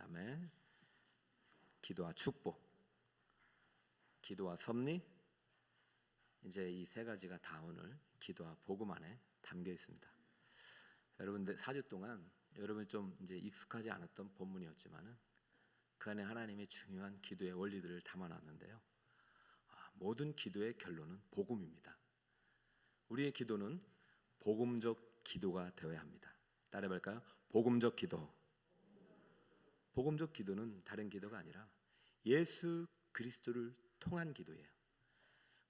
다음에 기도와 축복, 기도와 섭리, 이제 이 세 가지가 다 오늘 기도와 복음 안에 담겨 있습니다. 여러분들 4주 동안 여러분 좀 이제 익숙하지 않았던 본문이었지만은 그 안에 하나님의 중요한 기도의 원리들을 담아놨는데요. 모든 기도의 결론은 복음입니다. 우리의 기도는 복음적 기도가 되어야 합니다. 따라해볼까요? 복음적 기도. 복음적 기도는 다른 기도가 아니라 예수 그리스도를 통한 기도예요.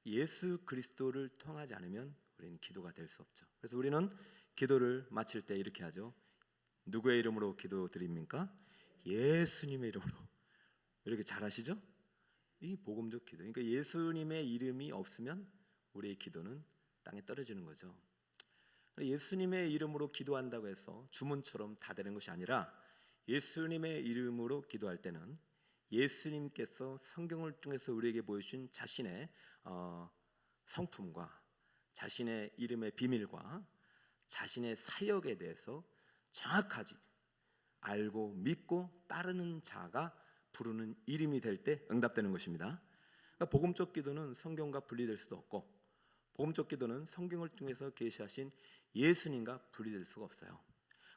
예수 그리스도를 통하지 않으면 우리는 기도가 될 수 없죠. 그래서 우리는 기도를 마칠 때 이렇게 하죠. 누구의 이름으로 기도드립니까? 예수님의 이름으로. 이렇게 잘하시죠? 이 복음적 기도. 그러니까 예수님의 이름이 없으면 우리의 기도는 땅에 떨어지는 거죠. 예수님의 이름으로 기도한다고 해서 주문처럼 다 되는 것이 아니라 예수님의 이름으로 기도할 때는 예수님께서 성경을 통해서 우리에게 보여주신 자신의 성품과 자신의 이름의 비밀과 자신의 사역에 대해서 정확하지 알고 믿고 따르는 자가 부르는 이름이 될 때 응답되는 것입니다. 그러니까 복음적 기도는 성경과 분리될 수도 없고 복음적 기도는 성경을 통해서 계시하신 예수님과 분리될 수가 없어요.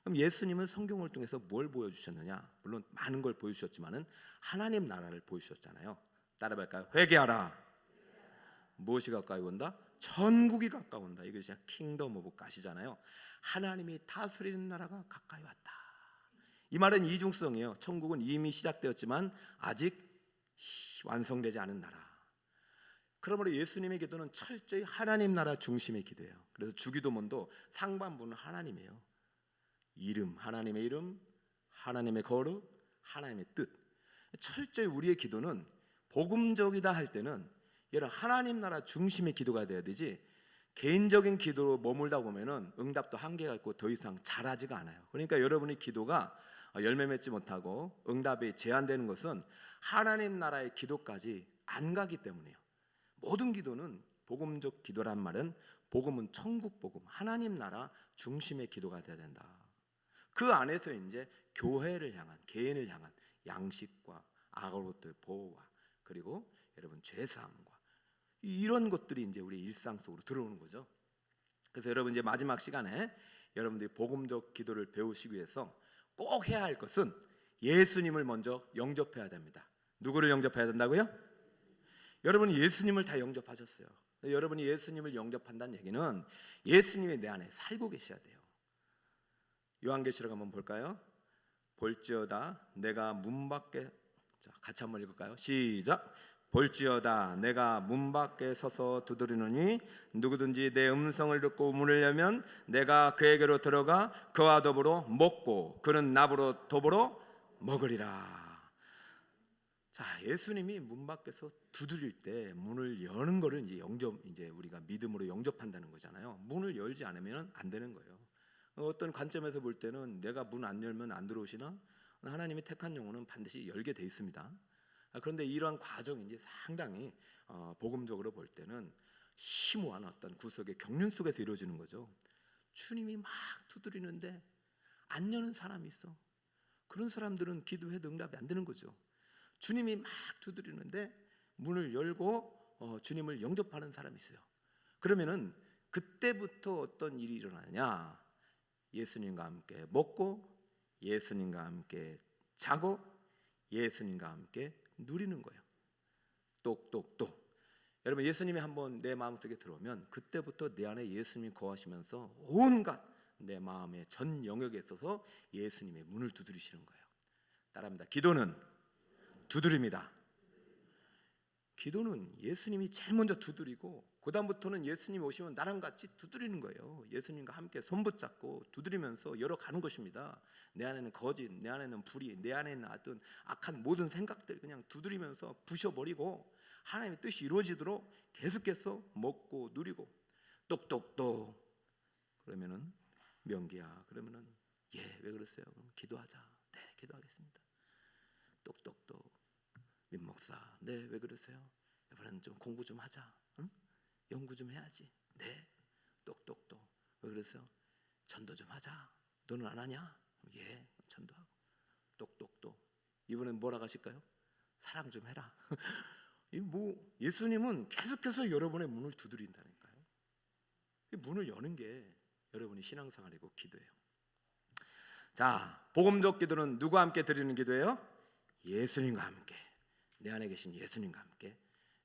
그럼 예수님은 성경을 통해서 뭘 보여주셨느냐? 물론 많은 걸 보여주셨지만은 하나님 나라를 보여주셨잖아요. 따라할까요? 회개하라. 무엇이 가까이 온다? 천국이 가까운다. 이것이 킹덤 오브 갓이잖아요. 하나님이 다스리는 나라가 가까이 왔다. 이 말은 이중성이에요. 천국은 이미 시작되었지만 아직 완성되지 않은 나라. 그러므로 예수님의 기도는 철저히 하나님 나라 중심의 기도예요. 그래서 주기도문도 상반부는 하나님이에요. 이름, 하나님의 이름, 하나님의 거룩, 하나님의 뜻. 철저히 우리의 기도는 복음적이다 할 때는 여러분 하나님 나라 중심의 기도가 돼야 되지 개인적인 기도로 머물다 보면은 응답도 한계가 있고 더 이상 잘하지가 않아요. 그러니까 여러분의 기도가 열매 맺지 못하고 응답이 제한되는 것은 하나님 나라의 기도까지 안 가기 때문이에요. 모든 기도는 복음적 기도란 말은 복음은 천국 복음, 하나님 나라 중심의 기도가 돼야 된다. 그 안에서 이제 교회를 향한, 개인을 향한 양식과 악으로부터의 보호와 그리고 여러분 죄사함과 이런 것들이 이제 우리 일상 속으로 들어오는 거죠. 그래서 여러분 이제 마지막 시간에 여러분들이 복음적 기도를 배우시기 위해서 꼭 해야 할 것은 예수님을 먼저 영접해야 됩니다. 누구를 영접해야 된다고요? 여러분이 예수님을 다 영접하셨어요. 여러분이 예수님을 영접한다는 얘기는 예수님이 내 안에 살고 계셔야 돼요. 요한계시록 한번 볼까요? 볼지어다 내가 문 밖에, 자, 같이 한번 읽을까요? 시작. 볼지어다 내가 문 밖에 서서 두드리노니 누구든지 내 음성을 듣고 문을 열면 내가 그에게로 들어가 그와 더불어 먹고 그는 나보로 더불어 먹으리라. 자, 예수님이 문 밖에서 두드릴 때 문을 여는 거를 이제 우리가 믿음으로 영접한다는 거잖아요. 문을 열지 않으면 안 되는 거예요. 어떤 관점에서 볼 때는 내가 문 안 열면 안 들어오시나? 하나님이 택한 영혼은 반드시 열게 돼 있습니다. 그런데 이러한 과정이 이제 상당히 복음적으로 볼 때는 심오한 어떤 구속의 경륜 속에서 이루어지는 거죠. 주님이 막 두드리는데 안 여는 사람이 있어. 그런 사람들은 기도해도 응답이 안 되는 거죠. 주님이 막 두드리는데 문을 열고 주님을 영접하는 사람이 있어요. 그러면은 그때부터 어떤 일이 일어나냐? 예수님과 함께 먹고 예수님과 함께 자고 예수님과 함께 누리는 거예요. 똑똑똑. 여러분 예수님이 한번 내 마음속에 들어오면 그때부터 내 안에 예수님이 거하시면서 온갖 내 마음의 전 영역에 있어서 예수님의 문을 두드리시는 거예요. 따라합니다. 기도는 두드립니다. 기도는 예수님이 제일 먼저 두드리고 그 다음부터는 예수님이 오시면 나랑 같이 두드리는 거예요. 예수님과 함께 손붙잡고 두드리면서 열어가는 것입니다. 내 안에는 거짓, 내 안에는 불의, 내 안에는 어떤 악한 모든 생각들 그냥 두드리면서 부셔버리고 하나님의 뜻이 이루어지도록 계속해서 먹고 누리고 똑똑똑. 그러면은 명기야 그러면은 왜 그러세요? 그럼 기도하자. 네, 기도하겠습니다. 똑똑똑. 민 목사, 네, 왜 그러세요? 이번에는 좀 공부 좀 하자. 응? 연구 좀 해야지. 네, 똑똑똑. 왜 그러세요? 전도 좀 하자. 너는 안 하냐? 예, 전도하고. 똑똑똑. 이번엔 뭐라고 하실까요? 사랑 좀 해라. 예수님은 계속해서 여러분의 문을 두드린다니까요. 문을 여는 게 여러분이 신앙생활이고 기도예요. 자, 복음적 기도는 누구와 함께 드리는 기도예요? 예수님과 함께, 내 안에 계신 예수님과 함께.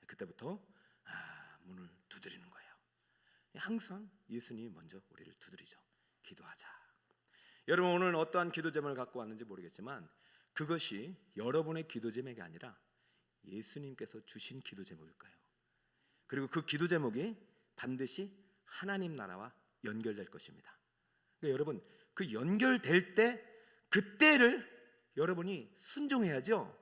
그때부터 문을 두드리는 거예요. 항상 예수님이 먼저 우리를 두드리죠. 기도하자. 여러분, 오늘 어떠한 기도 제목을 갖고 왔는지 모르겠지만 그것이 여러분의 기도 제목이 아니라 예수님께서 주신 기도 제목일 거예요. 그리고 그 기도 제목이 반드시 하나님 나라와 연결될 것입니다. 그러니까 여러분, 그 연결될 때 그때를 여러분이 순종해야죠.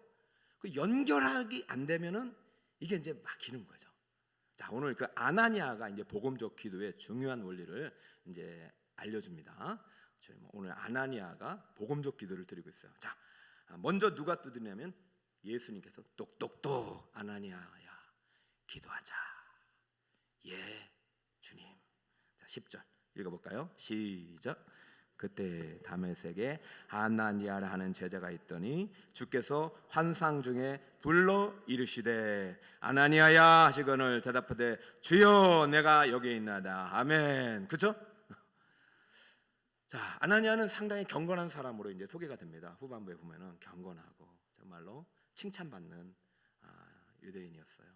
그 연결하기 안 되면은 이게 이제 막히는 거죠. 자, 오늘 그 아나니아가 이제 복음적 기도의 중요한 원리를 이제 알려줍니다. 저희 오늘 아나니아가 복음적 기도를 드리고 있어요. 자, 먼저 누가 두드리냐면 예수님께서 똑똑똑 아나니아야 기도하자. 예, 주님. 자, 10절 읽어볼까요? 시작. 그때 다메섹에 아나니아라 하는 제자가 있더니 주께서 환상 중에 불러 이르시되 아나니아야 하시거늘 대답하되 주여 내가 여기 있나이다. 아멘. 그렇죠? 자, 아나니아는 상당히 경건한 사람으로 이제 소개가 됩니다. 후반부에 보면은 경건하고 정말로 칭찬받는 유대인이었어요.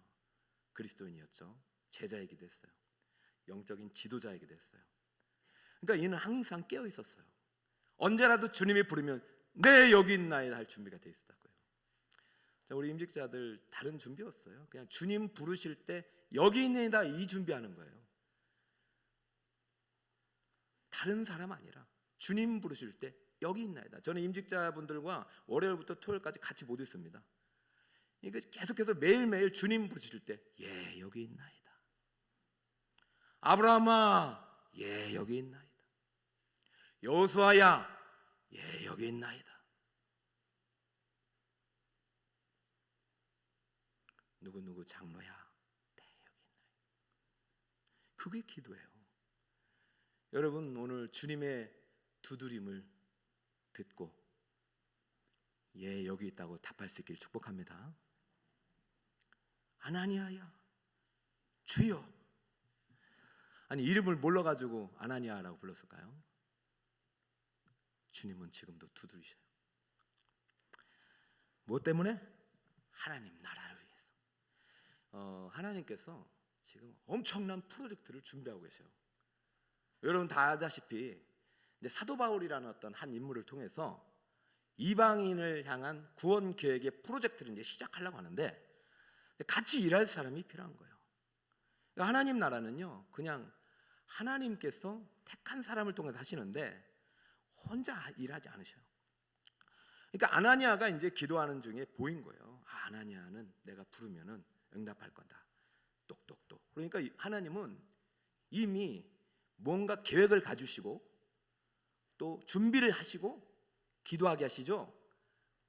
그리스도인이었죠. 제자이기도 했어요. 영적인 지도자이기도 했어요. 그러니까 이는 항상 깨어 있었어요. 언제라도 주님이 부르면 네 여기 있나이다 할 준비가 돼 있었다고요. 자, 우리 임직자들 다른 준비 없어요. 그냥 주님 부르실 때 여기 있나이다 이 준비하는 거예요. 다른 사람 아니라 주님 부르실 때 여기 있나이다. 저는 임직자분들과 월요일부터 토요일까지 같이 못 있습니다. 이거 계속해서 매일매일 주님 부르실 때 예 여기 있나이다. 아브라함아 예 여기 있나이다. 여호수아야 예 여기 있나이다. 누구누구 장로야 네 여기 있나이다. 그게 기도예요. 여러분 오늘 주님의 두드림을 듣고 예 여기 있다고 답할 수 있길 축복합니다. 아나니아야 주여. 아니 이름을 몰라가지고 아나니아라고 불렀을까요? 주님은 지금도 두드리셔요. 무엇 때문에? 하나님 나라를 위해서. 하나님께서 지금 엄청난 프로젝트를 준비하고 계세요. 여러분 다 알다시피 이제 사도 바울이라는 어떤 한 인물을 통해서 이방인을 향한 구원 계획의 프로젝트를 이제 시작하려고 하는데 같이 일할 사람이 필요한 거예요. 그러니까 하나님 나라는요, 그냥 하나님께서 택한 사람을 통해서 하시는데 혼자 일하지 않으셔요. 그러니까 아나니아가 이제 기도하는 중에 보인 거예요. 아나니아는 내가 부르면은 응답할 거다. 똑똑똑. 그러니까 하나님은 이미 뭔가 계획을 가지시고 또 준비를 하시고 기도하게 하시죠.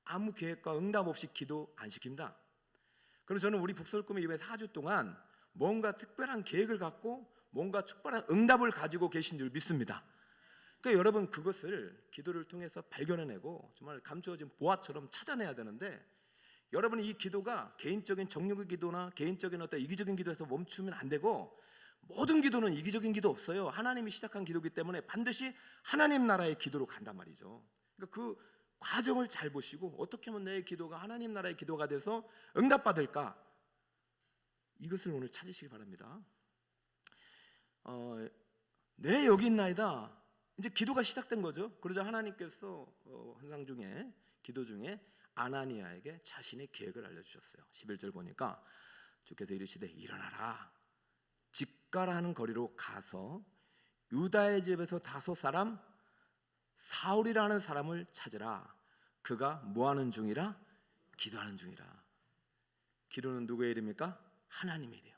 아무 계획과 응답 없이 기도 안 시킵니다. 그래서 저는 우리 북설꿈의 예배 4주 동안 뭔가 특별한 계획을 갖고 뭔가 특별한 응답을 가지고 계신 줄 믿습니다. 그러니까 여러분 그것을 기도를 통해서 발견해내고 정말 감추어진 보화처럼 찾아내야 되는데 여러분이 이 기도가 개인적인 정욕의 기도나 개인적인 어떤 이기적인 기도에서 멈추면 안 되고 모든 기도는 이기적인 기도 없어요. 하나님이 시작한 기도이기 때문에 반드시 하나님 나라의 기도로 간단 말이죠. 그러니까 그 과정을 잘 보시고 어떻게 하면 내 기도가 하나님 나라의 기도가 돼서 응답받을까? 이것을 오늘 찾으시기 바랍니다. 네 여기 있나이다. 이제 기도가 시작된 거죠. 그러자 하나님께서 환상 중에 기도 중에 아나니아에게 자신의 계획을 알려주셨어요. 11절 보니까 주께서 이르시되 일어나라 집가라 하는 거리로 가서 유다의 집에서 다섯 사람 사울이라는 사람을 찾으라. 그가 뭐하는 중이라? 기도하는 중이라. 기도는 누구의 일입니까? 하나님의 일이에요.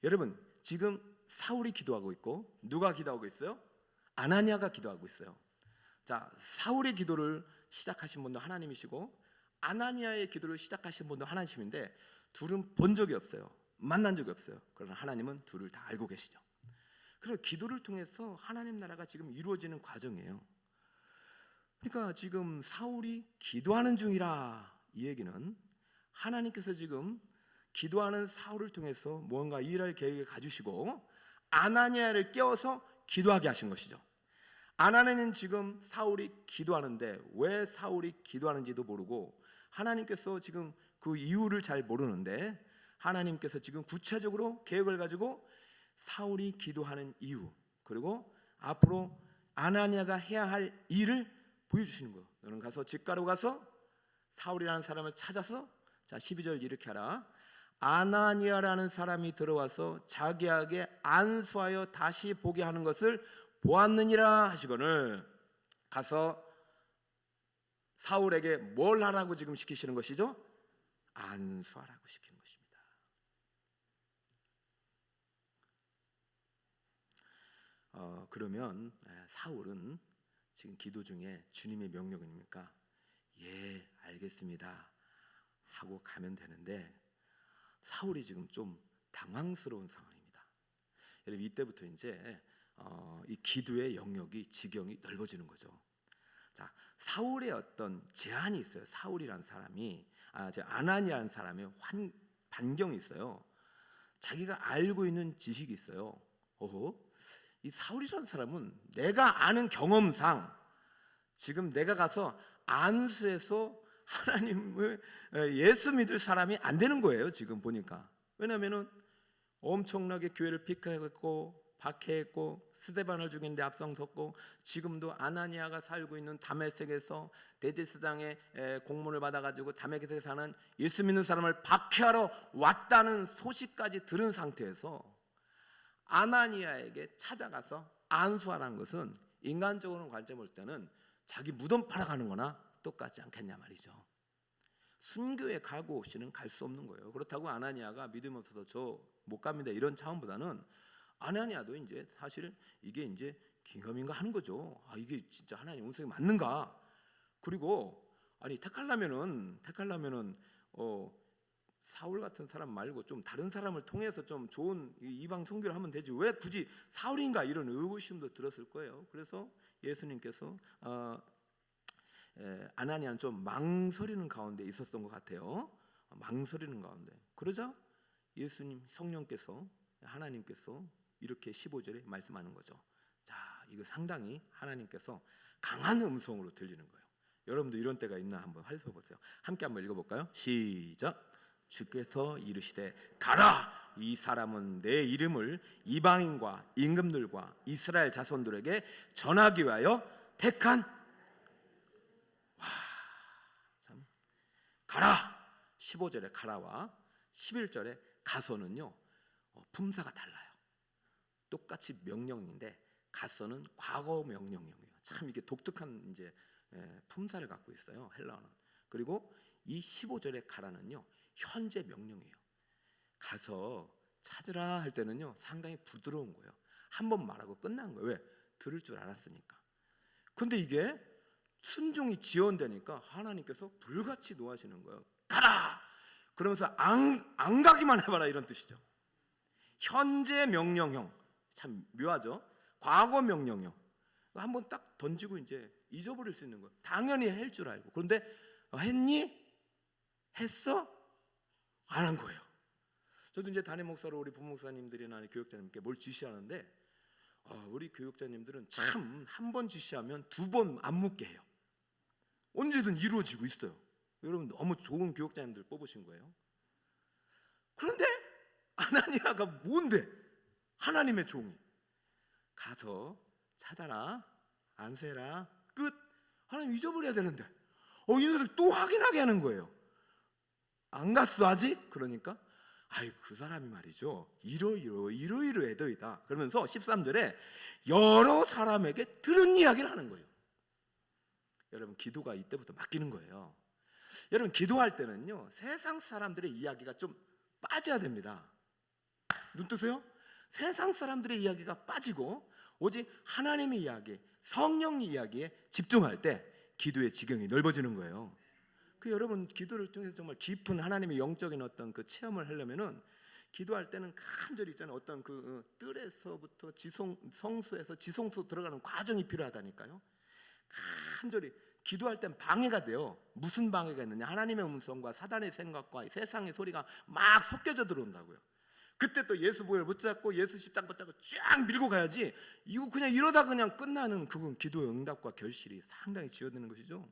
여러분 지금 사울이 기도하고 있고 누가 기도하고 있어요? 아나니아가 기도하고 있어요. 자, 사울의 기도를 시작하신 분도 하나님이시고 아나니아의 기도를 시작하신 분도 하나님인데 둘은 본 적이 없어요. 만난 적이 없어요. 그러나 하나님은 둘을 다 알고 계시죠. 그래서 기도를 통해서 하나님 나라가 지금 이루어지는 과정이에요. 그러니까 지금 사울이 기도하는 중이라 이 얘기는 하나님께서 지금 기도하는 사울을 통해서 뭔가 일할 계획을 가지시고 아나니아를 깨워서 기도하게 하신 것이죠. 아나니아는 지금 사울이 기도하는데 왜 사울이 기도하는지도 모르고 하나님께서 지금 그 이유를 잘 모르는데 하나님께서 지금 구체적으로 계획을 가지고 사울이 기도하는 이유 그리고 앞으로 아나니아가 해야 할 일을 보여주시는 거예요. 너는 가서 집가로 가서 사울이라는 사람을 찾아서 자 12절 이렇게 하라. 아나니아라는 사람이 들어와서 자기에게 안수하여 다시 보게 하는 것을 보았느니라 하시거늘 가서 사울에게 뭘 하라고 지금 시키시는 것이죠? 안수하라고 시키는 것입니다. 그러면 사울은 지금 기도 중에 주님의 명령입니까? 예, 알겠습니다 하고 가면 되는데 사울이 지금 좀 당황스러운 상황입니다. 여러분 이때부터 이제 이 기도의 영역이 지경이 넓어지는 거죠. 자, 사울의 어떤 제한이 있어요. 사울이라는 사람이 아나니아라는 사람의 반경이 있어요. 자기가 알고 있는 지식이 있어요. 이 사울이라는 사람은 내가 아는 경험상 지금 내가 가서 안수해서 하나님을 예수 믿을 사람이 안 되는 거예요. 지금 보니까. 왜냐하면은 엄청나게 교회를 픽하했고 박해했고 스데반을 죽이는데 앞장섰고 지금도 아나니아가 살고 있는 다메섹에서 대제사장의 공문을 받아가지고 다메섹에 사는 예수 믿는 사람을 박해하러 왔다는 소식까지 들은 상태에서 아나니아에게 찾아가서 안수하라는 것은 인간적으로 관점을 볼 때는 자기 무덤 팔아가는 거나 똑같지 않겠냐 말이죠. 순교의 각오 없이는 갈 수 없는 거예요. 그렇다고 아나니아가 믿음 없어서 저 못 갑니다 이런 차원보다는 아나니아도 이제 사실 이게 이제 긴가민가 하는 거죠. 이게 진짜 하나님 음성이 맞는가? 그리고 아니 택하려면은 사울 같은 사람 말고 좀 다른 사람을 통해서 좀 좋은 이방 선교를 하면 되지 왜 굳이 사울인가 이런 의구심도 들었을 거예요. 그래서 예수님께서 아나니아는 좀 망설이는 가운데 있었던 것 같아요. 망설이는 가운데 그러자 예수님 성령께서 하나님께서 이렇게 15절에 말씀하는 거죠. 자, 이거 상당히 하나님께서 강한 음성으로 들리는 거예요. 여러분도 이런 때가 있나 한번 살펴보세요. 함께 한번 읽어볼까요? 시작. 주께서 이르시되 가라 이 사람은 내 이름을 이방인과 임금들과 이스라엘 자손들에게 전하기 위하여 택한 참 가라 15절에 가라와 11절에 가서는요 품사가 달라요. 똑같이 명령인데 가서는 과거 명령이에요. 참 이게 독특한 이제 품사를 갖고 있어요. 헬라어는. 그리고 이 15절에 가라는요 현재 명령이에요. 가서 찾으라 할 때는요 상당히 부드러운 거예요. 한 번 말하고 끝난 거예요. 왜? 들을 줄 알았으니까. 근데 이게 순종이 지연되니까 하나님께서 불같이 노하시는 거예요. 가라! 그러면서 안 가기만 해봐라 이런 뜻이죠. 현재 명령형 참 묘하죠. 과거 명령형 한번 딱 던지고 이제 잊어버릴 수 있는 거예요. 당연히 할 줄 알고. 그런데 했니? 했어? 안 한 거예요. 저도 이제 담임 목사로 우리 부목사님들이나 교육자님께 뭘 지시하는데 우리 교육자님들은 참 한 번 지시하면 두 번 안 묻게 해요. 언제든 이루어지고 있어요. 여러분 너무 좋은 교육자님들 뽑으신 거예요. 그런데 아나니아가 뭔데? 하나님의 종이 가서 찾아라 안수해라 끝. 하나님 잊어버려야 되는데 이 녀석이 또 확인하게 하는 거예요. 안 갔어 아직? 그러니까 그 사람이 말이죠 이러이러해더이다 그러면서 13절에 여러 사람에게 들은 이야기를 하는 거예요. 여러분 기도가 이때부터 맡기는 거예요. 여러분 기도할 때는요 세상 사람들의 이야기가 좀 빠져야 됩니다. 눈 뜨세요? 세상 사람들의 이야기가 빠지고 오직 하나님의 이야기 성령 이야기에 집중할 때 기도의 지경이 넓어지는 거예요. 여러분 기도를 통해서 정말 깊은 하나님의 영적인 어떤 그 체험을 하려면은 기도할 때는 간절히 있잖아요. 어떤 그 뜰에서부터 성수에서 지성소 들어가는 과정이 필요하다니까요. 간절히 기도할 땐 방해가 돼요. 무슨 방해가 있느냐? 하나님의 음성과 사단의 생각과 세상의 소리가 막 섞여져 들어온다고요. 그때 또 예수 보혈 붙잡고 예수 십장 붙잡고 쫙 밀고 가야지. 이거 그냥 이러다 그냥 끝나는, 그건 기도의 응답과 결실이 상당히 지어지는 것이죠.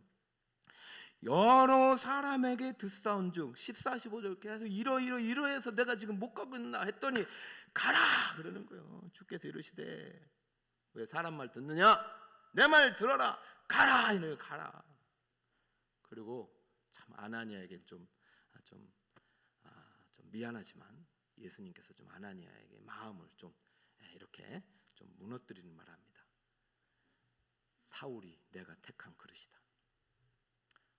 여러 사람에게 듣사온 중 14, 15절 계속 이러해서 내가 지금 못 가고 있나 했더니 가라 그러는 거예요. 주께서 이러시되 왜 사람 말 듣느냐? 내 말 들어라. 가라 이래요. 가라. 그리고 참 아나니아에게 좀 미안하지만 예수님께서 좀 아나니아에게 마음을 좀 이렇게 좀 무너뜨리는 말합니다. 사울이 내가 택한 그릇이다.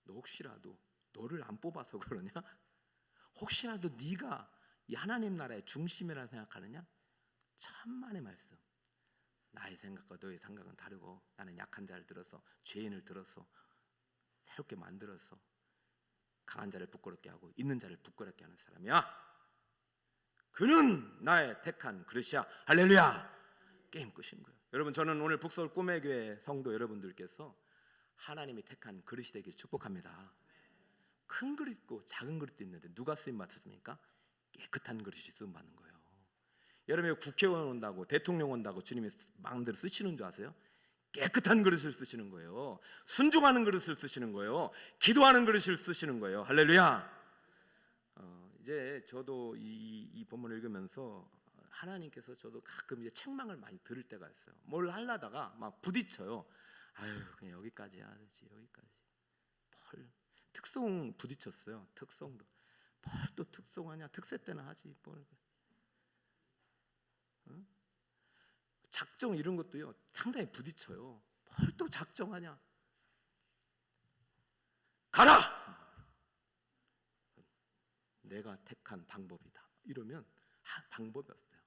너 혹시라도 너를 안 뽑아서 그러냐? 혹시라도 네가 이 하나님 나라의 중심이라 생각하느냐? 천만의 말씀. 나의 생각과 너의 생각은 다르고 나는 약한 자를 들어서 죄인을 들어서 새롭게 만들어서 강한 자를 부끄럽게 하고 있는 자를 부끄럽게 하는 사람이야. 그는 나의 택한 그릇이야. 할렐루야. 게임 끝인 거예요. 여러분, 저는 오늘 북서울 꿈의 교회 성도 여러분들께서 하나님이 택한 그릇이 되기를 축복합니다. 큰 그릇도 작은 그릇도 있는데 누가 쓰임 받았습니까? 깨끗한 그릇이 쓰임 받는 거예요. 여러분이 국회의원 온다고 대통령 온다고 주님이 마음대로 쓰시는 줄 아세요? 깨끗한 그릇을 쓰시는 거예요. 순종하는 그릇을 쓰시는 거예요. 기도하는 그릇을 쓰시는 거예요. 할렐루야. 이제 저도 이 본문을 읽으면서 하나님께서 저도 가끔 이제 책망을 많이 들을 때가 있어요. 뭘 하려다가 막 부딪혀요. 아유, 그냥 여기까지 해야 되지. 여기까지. 뭘 특송 부딪혔어요. 특송도. 뭘 또 특송하냐? 특세 때나 하지. 뭘. 작정 이런 것도요 상당히 부딪혀요. 뭘 또 작정하냐? 가라! 내가 택한 방법이다. 이러면 방법이 없어요.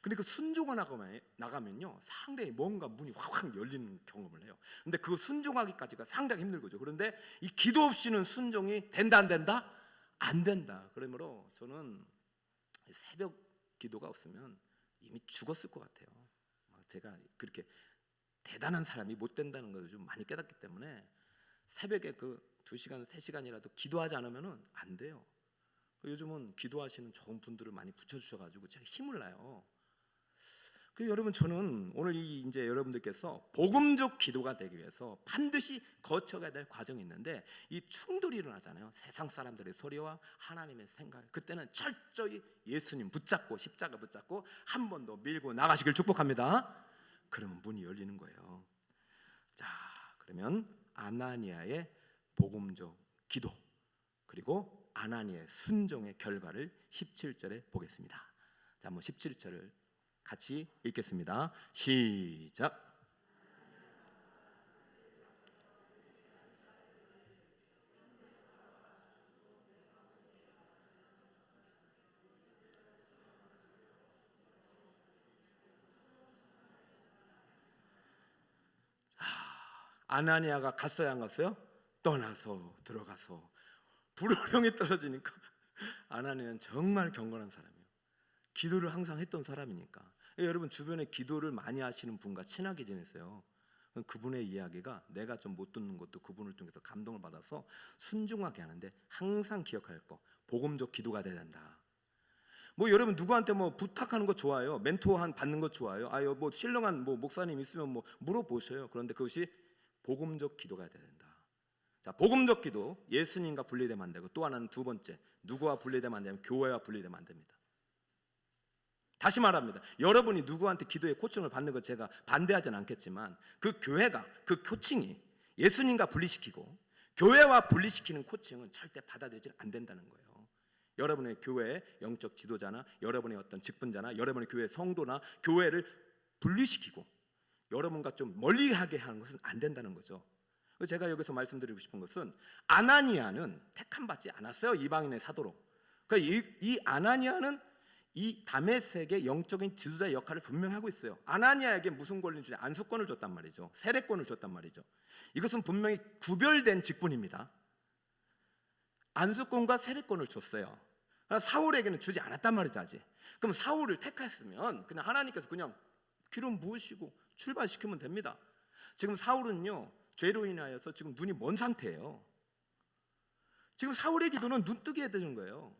근데 그 순종하고 나가면요 상당히 뭔가 문이 확 열리는 경험을 해요. 근데 그 순종하기까지가 상당히 힘든 거죠. 그런데 이 기도 없이는 순종이 된다 안 된다? 안 된다. 그러므로 저는 새벽 기도가 없으면 이미 죽었을 것 같아요. 제가 그렇게 대단한 사람이 못 된다는 것을 좀 많이 깨닫기 때문에 새벽에 그 2시간, 3시간이라도 기도하지 않으면 안 돼요. 요즘은 기도하시는 좋은 분들을 많이 붙여주셔가지고 제가 힘을 나요. 그래서 여러분, 저는 오늘 이제 여러분들께서 복음적 기도가 되기 위해서 반드시 거쳐가야 될 과정이 있는데 이 충돌이 일어나잖아요. 세상 사람들의 소리와 하나님의 생각. 그때는 철저히 예수님 붙잡고 십자가 붙잡고 한 번 더 밀고 나가시길 축복합니다. 그러면 문이 열리는 거예요. 자, 그러면 아나니아의 복음적 기도 그리고 아나니아의 순종의 결과를 17절에 보겠습니다. 자, 한번 17절을 같이 읽겠습니다. 시작. 아나니아가 갔어요, 안 갔어요? 떠나서 들어가서 불호령이 떨어지니까 아나니아는 정말 경건한 사람이에요. 기도를 항상 했던 사람이니까. 여러분, 주변에 기도를 많이 하시는 분과 친하게 지내세요. 그분의 이야기가 내가 좀 못 듣는 것도 그분을 통해서 감동을 받아서 순종하게 하는데 항상 기억할 거, 복음적 기도가 돼야 된다. 뭐 여러분 누구한테 뭐 부탁하는 거 좋아요. 멘토 받는 거 좋아요. 아유, 뭐 신령한 뭐 목사님 있으면 뭐 물어보셔요. 그런데 그것이 복음적 기도가 돼야 된다. 자, 복음적 기도, 예수님과 분리되면 안 되고 또 하나는 두 번째, 누구와 분리되면 안 되면 교회와 분리되면 안 됩니다. 다시 말합니다. 여러분이 누구한테 기도의 코칭을 받는 거 제가 반대하지는 않겠지만 그 교회가, 그 코칭이 예수님과 분리시키고 교회와 분리시키는 코칭은 절대 받아들이지 안 된다는 거예요. 여러분의 교회의 영적 지도자나 여러분의 어떤 직분자나 여러분의 교회 성도나 교회를 분리시키고 여러분과 좀 멀리하게 하는 것은 안 된다는 거죠. 제가 여기서 말씀드리고 싶은 것은 아나니아는 택함 받지 않았어요. 이방인의 사도로. 그러니까 이 아나니아는 이 다메섹의 영적인 지도자의 역할을 분명히 하고 있어요. 아나니아에게 무슨 권리를 주냐? 안수권을 줬단 말이죠. 세례권을 줬단 말이죠. 이것은 분명히 구별된 직분입니다. 안수권과 세례권을 줬어요. 사울에게는 주지 않았단 말이죠. 아직. 그럼 사울을 택했으면 그냥 하나님께서 그냥 기름 부으시고 출발시키면 됩니다. 지금 사울은요 죄로 인하여서 지금 눈이 먼 상태예요. 지금 사울의 기도는 눈 뜨게 해야 되는 거예요.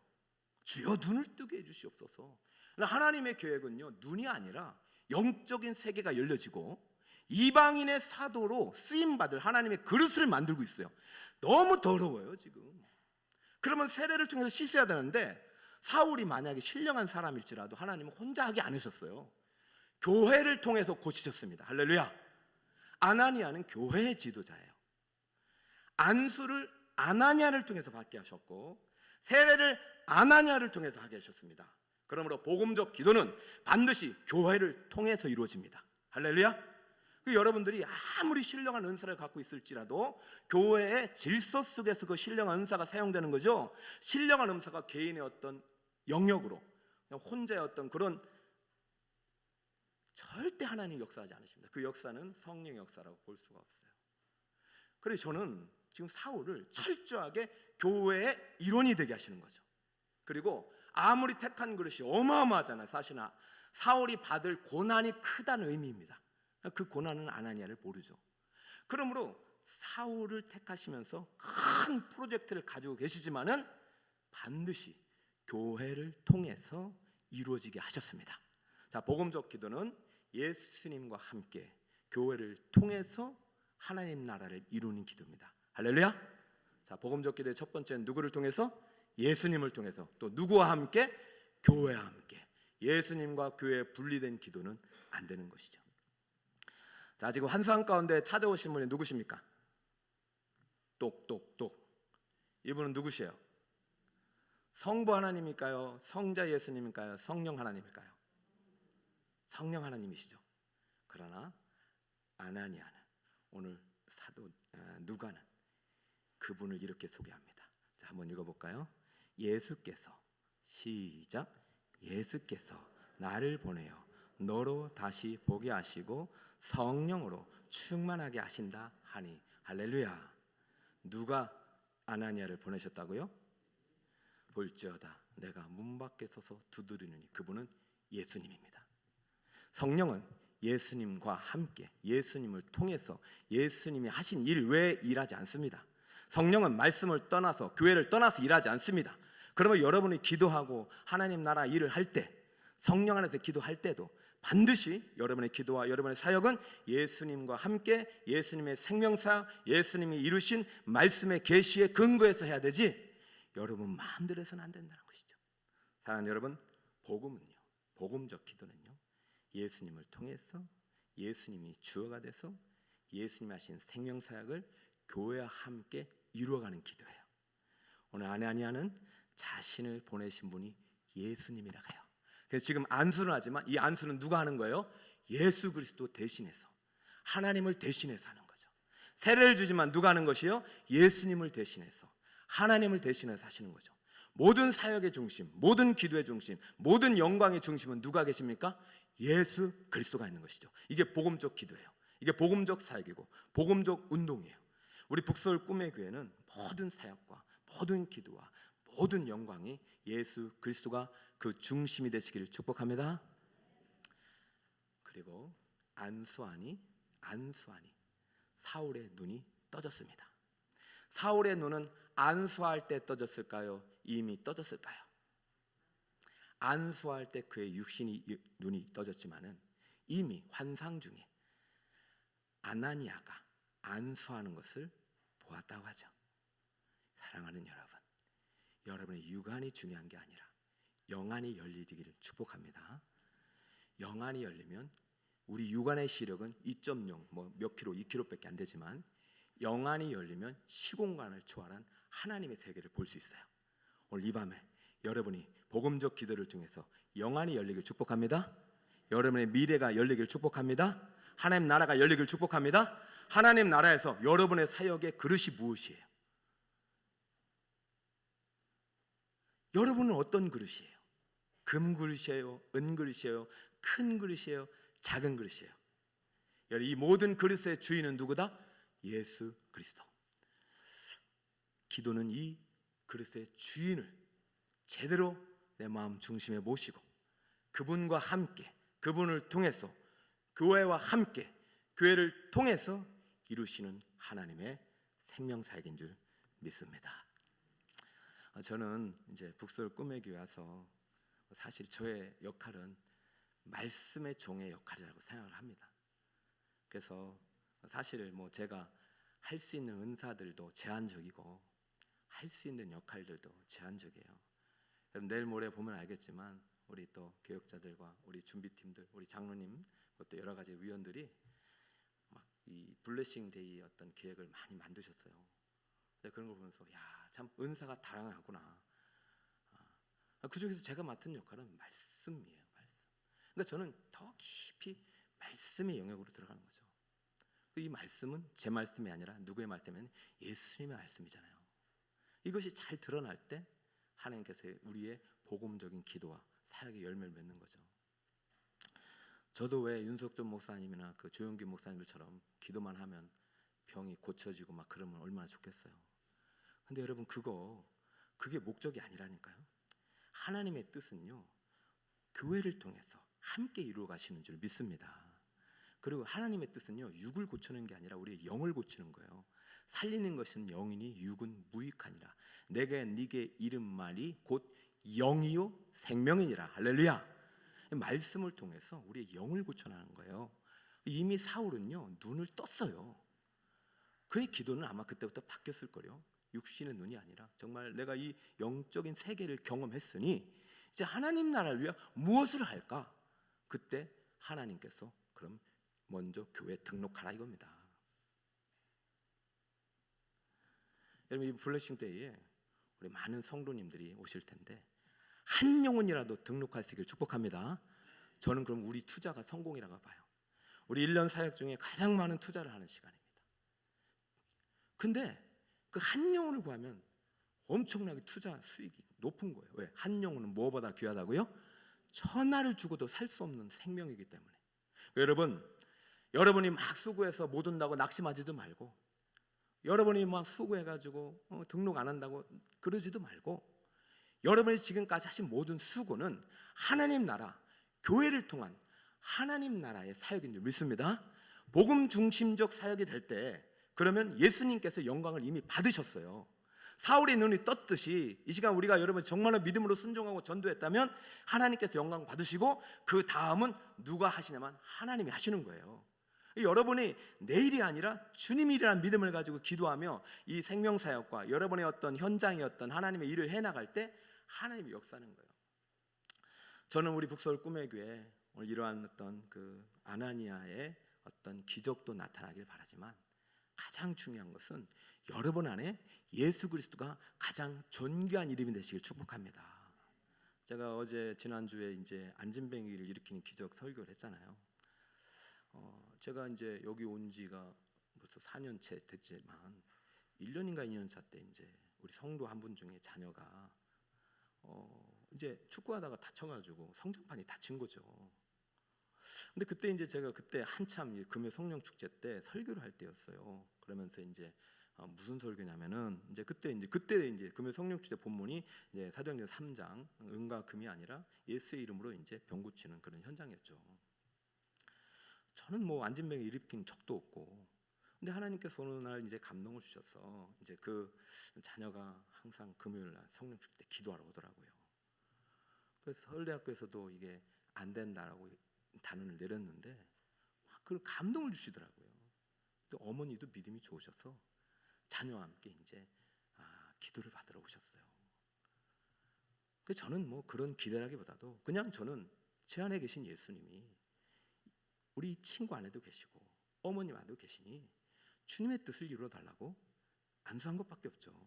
주여 눈을 뜨게 해주시옵소서. 하나님의 계획은요, 눈이 아니라 영적인 세계가 열려지고 이방인의 사도로 쓰임받을 하나님의 그릇을 만들고 있어요. 너무 더러워요 지금. 그러면 세례를 통해서 씻어야 되는데 사울이 만약에 신령한 사람일지라도 하나님은 혼자 하게 안 하셨어요. 교회를 통해서 고치셨습니다. 할렐루야. 아나니아는 교회의 지도자예요. 안수를 아나니아를 통해서 받게 하셨고 세례를 아나니아를 통해서 하게 하셨습니다. 그러므로 복음적 기도는 반드시 교회를 통해서 이루어집니다. 할렐루야. 여러분들이 아무리 신령한 은사를 갖고 있을지라도 교회의 질서 속에서 그 신령한 은사가 사용되는 거죠. 신령한 은사가 개인의 어떤 영역으로 그냥 혼자의 어떤 그런 절대 하나님 역사하지 않으십니다. 그 역사는 성령 역사라고 볼 수가 없어요. 그래서 저는 지금 사울을 철저하게 교회의 일원이 되게 하시는 거죠. 그리고 아무리 택한 그릇이 어마어마하잖아요. 사실은 사울이 받을 고난이 크다는 의미입니다. 그 고난은 아나니아를 모르죠. 그러므로 사울을 택하시면서 큰 프로젝트를 가지고 계시지만은 반드시 교회를 통해서 이루어지게 하셨습니다. 자, 복음적 기도는 예수님과 함께 교회를 통해서 하나님 나라를 이루는 기도입니다. 할렐루야. 자, 복음적 기도의 첫 번째는 누구를 통해서? 예수님을 통해서. 또 누구와 함께? 교회와 함께. 예수님과 교회에 분리된 기도는 안 되는 것이죠. 자, 지금 환상 가운데 찾아오신 분이 누구십니까? 똑똑똑. 이분은 누구시에요? 성부 하나님일까요? 성자 예수님일까요? 성령 하나님일까요? 성령 하나님이시죠. 그러나 아나니아는 오늘 사도 누가는 그분을 이렇게 소개합니다. 자, 한번 읽어볼까요? 예수께서 시작. 예수께서 나를 보내어 너로 다시 보게 하시고 성령으로 충만하게 하신다 하니. 할렐루야. 누가 아나니아를 보내셨다고요? 볼지어다 내가 문 밖에 서서 두드리느니. 그분은 예수님입니다. 성령은 예수님과 함께 예수님을 통해서 예수님이 하신 일 외에 일하지 않습니다. 성령은 말씀을 떠나서 교회를 떠나서 일하지 않습니다. 그러면 여러분이 기도하고 하나님 나라 일을 할 때, 성령 안에서 기도할 때도 반드시 여러분의 기도와 여러분의 사역은 예수님과 함께 예수님의 생명사, 예수님이 이루신 말씀의 계시에 근거해서 해야 되지 여러분 마음대로 해서는 안 된다는 것이죠. 사랑하는 여러분, 복음은요, 복음적 기도는요, 예수님을 통해서 예수님이 주어가 돼서 예수님이 하신 생명사역을 교회와 함께 이루어가는 기도예요. 오늘 아나니아는 자신을 보내신 분이 예수님이라고 해요. 그래서 지금 안수를 하지만 이 안수는 누가 하는 거예요? 예수 그리스도 대신해서, 하나님을 대신해서 하는 거죠. 세례를 주지만 누가 하는 것이요? 예수님을 대신해서, 하나님을 대신해서 하시는 거죠. 모든 사역의 중심, 모든 기도의 중심, 모든 영광의 중심은 누가 계십니까? 예수 그리스도가 있는 것이죠. 이게 복음적 기도예요. 이게 복음적 사역이고 복음적 운동이에요. 우리 북서울 꿈의 교회는 모든 사역과 모든 기도와 모든 영광이 예수 그리스도가 그 중심이 되시기를 축복합니다. 그리고 안수하니 사울의 눈이 떠졌습니다. 사울의 눈은 안수할 때 떠졌을까요? 이미 떠졌을까요? 안수할 때 그의 육신이 눈이 떠졌지만은 이미 환상 중에 아나니아가 안수하는 것을 보았다고 하죠. 사랑하는 여러분, 여러분의 육안이 중요한 게 아니라 영안이 열리기를 축복합니다. 영안이 열리면 우리 육안의 시력은 2.0 몇 킬로, 2킬로밖에 안 되지만 영안이 열리면 시공간을 초월한 하나님의 세계를 볼 수 있어요. 오늘 이 밤에 여러분이 복음적 기도를 통해서 영안이 열리길 축복합니다. 여러분의 미래가 열리길 축복합니다. 하나님 나라가 열리길 축복합니다. 하나님 나라에서 여러분의 사역의 그릇이 무엇이에요? 여러분은 어떤 그릇이에요? 금 그릇이에요? 은 그릇이에요? 큰 그릇이에요? 작은 그릇이에요? 이 모든 그릇의 주인은 누구다? 예수 그리스도. 기도는 이 그릇의 주인을 제대로 내 마음 중심에 모시고 그분과 함께, 그분을 통해서 교회와 함께, 교회를 통해서 이루시는 하나님의 생명사역인 줄 믿습니다. 저는 이제 북서울 꿈의 교회 와서 사실 저의 역할은 말씀의 종의 역할이라고 생각을 합니다. 그래서 사실 뭐 제가 할 수 있는 은사들도 제한적이고 할 수 있는 역할들도 제한적이에요. 여러분 내일 모레 보면 알겠지만 우리 또 교역자들과 우리 준비팀들, 우리 장로님, 또 여러 가지 위원들이 막 이 블레싱 데이 어떤 계획을 많이 만드셨어요. 그런 걸 보면서 야, 참 은사가 다양하구나. 그 중에서 제가 맡은 역할은 말씀이에요. 말씀. 그러니까 저는 더 깊이 말씀의 영역으로 들어가는 거죠. 이 말씀은 제 말씀이 아니라 누구의 말씀이면 예수님의 말씀이잖아요. 이것이 잘 드러날 때 하나님께서 우리의 복음적인 기도와 사역의 열매를 맺는 거죠. 저도 왜 윤석준 목사님이나 그 조용기 목사님들처럼 기도만 하면 병이 고쳐지고 막 그러면 얼마나 좋겠어요. 근데 여러분 그게 목적이 아니라니까요. 하나님의 뜻은요, 교회를 통해서 함께 이루어 가시는 줄 믿습니다. 그리고 하나님의 뜻은요, 육을 고치는 게 아니라 우리의 영을 고치는 거예요. 살리는 것은 영이니 육은 무익하니라. 내게 네게 이른 말이 곧 영이요 생명이니라. 할렐루야. 말씀을 통해서 우리의 영을 고쳐나가는 거예요. 이미 사울은요 눈을 떴어요. 그의 기도는 아마 그때부터 바뀌었을 거예요. 육신의 눈이 아니라 정말 내가 이 영적인 세계를 경험했으니 이제 하나님 나라를 위해 무엇을 할까? 그때 하나님께서 그럼 먼저 교회에 등록하라 이겁니다. 여러분 이 블레싱 데이에 우리 많은 성도님들이 오실 텐데 한 영혼이라도 등록할 수 있기를 축복합니다. 저는 그럼 우리 투자가 성공이라고 봐요. 우리 1년 사역 중에 가장 많은 투자를 하는 시간입니다. 근데 그 한 영혼을 구하면 엄청나게 투자 수익이 높은 거예요. 왜? 한 영혼은 무엇보다 귀하다고요? 천하를 주고도 살 수 없는 생명이기 때문에. 여러분이 막 수고해서 못 온다고 낙심하지도 말고, 여러분이 막 수고해가지고 등록 안 한다고 그러지도 말고, 여러분이 지금까지 하신 모든 수고는 하나님 나라, 교회를 통한 하나님 나라의 사역인 줄 믿습니다. 복음 중심적 사역이 될 때 그러면 예수님께서 영광을 이미 받으셨어요. 사울의 눈이 떴듯이 이 시간 우리가 여러분 정말로 믿음으로 순종하고 전도했다면 하나님께서 영광 받으시고 그 다음은 누가 하시냐면 하나님이 하시는 거예요. 여러분이 내일이 아니라 주님이라는 믿음을 가지고 기도하며 이 생명사역과 여러분의 어떤 현장의 어떤 하나님의 일을 해나갈 때 하나님이 역사하는 거예요. 저는 우리 북서울 꿈의 교회 오늘 이러한 어떤 그 아나니아의 어떤 기적도 나타나길 바라지만 가장 중요한 것은 여러분 안에 예수 그리스도가 가장 존귀한 이름이 되시길 축복합니다. 제가 어제 지난주에 이제 안진뱅이를 일으키는 기적 설교를 했잖아요. 제가 이제 여기 온 지가 벌써 4년째 됐지만 1년인가 2년 차 때 이제 우리 성도 한 분 중에 자녀가 이제 축구하다가 다쳐가지고 성장판이 다친 거죠. 근데 그때 이제 제가 그때 한참 금요 성령 축제 때 설교를 할 때였어요. 그러면서 이제 무슨 설교냐면은 그때 이제 금요 성령 축제 본문이 이제 사도행전 3장 은과 금이 아니라 예수의 이름으로 이제 병 고치는 그런 현장이었죠. 저는 뭐 안진병이 일으킨 적도 없고, 근데 하나님께서 어느 날 이제 감동을 주셔서 이제 그 자녀가 항상 금요일 날 성령 축제 때 기도하러 오더라고요. 그래서 서울대학교에서도 이게 안 된다라고 단언을 내렸는데 그 감동을 주시더라고요. 또 어머니도 믿음이 좋으셔서 자녀와 함께 이제 기도를 받으러 오셨어요. 그래서 저는 뭐 그런 기대라기보다도 그냥 저는 제 안에 계신 예수님이 우리 친구 안에도 계시고 어머님 안에도 계시니 주님의 뜻을 이루어 달라고 안수한 것밖에 없죠.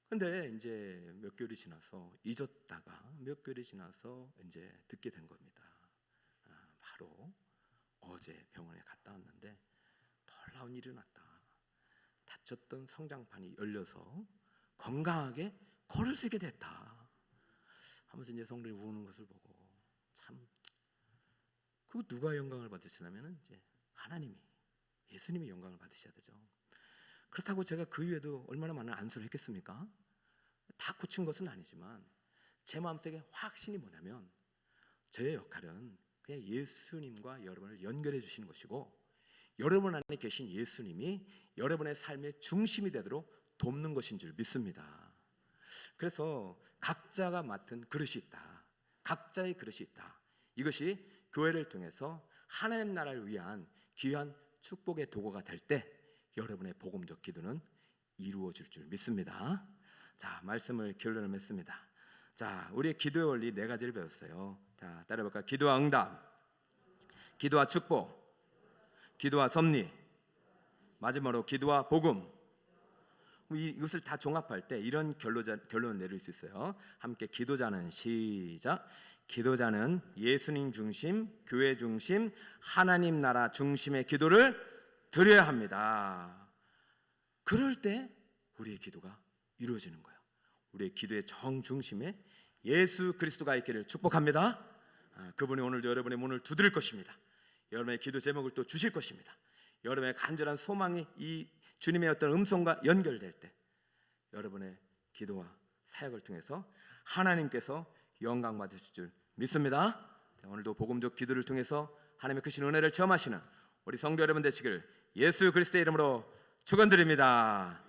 근데 이제 몇 개월이 지나서 잊었다가 몇 개월이 지나서 이제 듣게 된 겁니다. 바로 어제 병원에 갔다 왔는데 놀라운 일이 났다. 다쳤던 성장판이 열려서 건강하게 걸을 수 있게 됐다 하면서 이제 성도들이 우는 것을 보고 참 그 누가 영광을 받으시냐면은 이제 하나님이 예수님이 영광을 받으셔야 되죠. 그렇다고 제가 그 이후에도 얼마나 많은 안수를 했겠습니까? 다 고친 것은 아니지만 제 마음속에 확신이 뭐냐면 저의 역할은 그냥 예수님과 여러분을 연결해 주시는 것이고 여러분 안에 계신 예수님이 여러분의 삶의 중심이 되도록 돕는 것인 줄 믿습니다. 그래서 각자가 맡은 그릇이 있다. 각자의 그릇이 있다. 이것이 교회를 통해서 하나님 나라를 위한 귀한 축복의 도구가 될 때 여러분의 복음적 기도는 이루어질 줄 믿습니다. 자, 말씀을 결론을 맺습니다. 자, 우리의 기도의 원리 네 가지를 배웠어요. 자, 따라해볼까요? 기도와 응답, 기도와 축복, 기도와 섭리, 마지막으로 기도와 복음. 이것을 다 종합할 때 이런 결론을 내릴 수 있어요. 함께 기도자는 시작. 기도자는 예수님 중심, 교회 중심, 하나님 나라 중심의 기도를 드려야 합니다. 그럴 때 우리의 기도가 이루어지는 거예요. 우리의 기도의 정중심에 예수 그리스도가 있기를 축복합니다. 그분이 오늘도 여러분의 문을 두드릴 것입니다. 여러분의 기도 제목을 또 주실 것입니다. 여러분의 간절한 소망이 이 주님의 어떤 음성과 연결될 때 여러분의 기도와 사역을 통해서 하나님께서 영광 받으실 줄 믿습니다. 오늘도 복음적 기도를 통해서 하나님의 크신 은혜를 체험하시는 우리 성도 여러분 되시길 예수 그리스도의 이름으로 축원드립니다.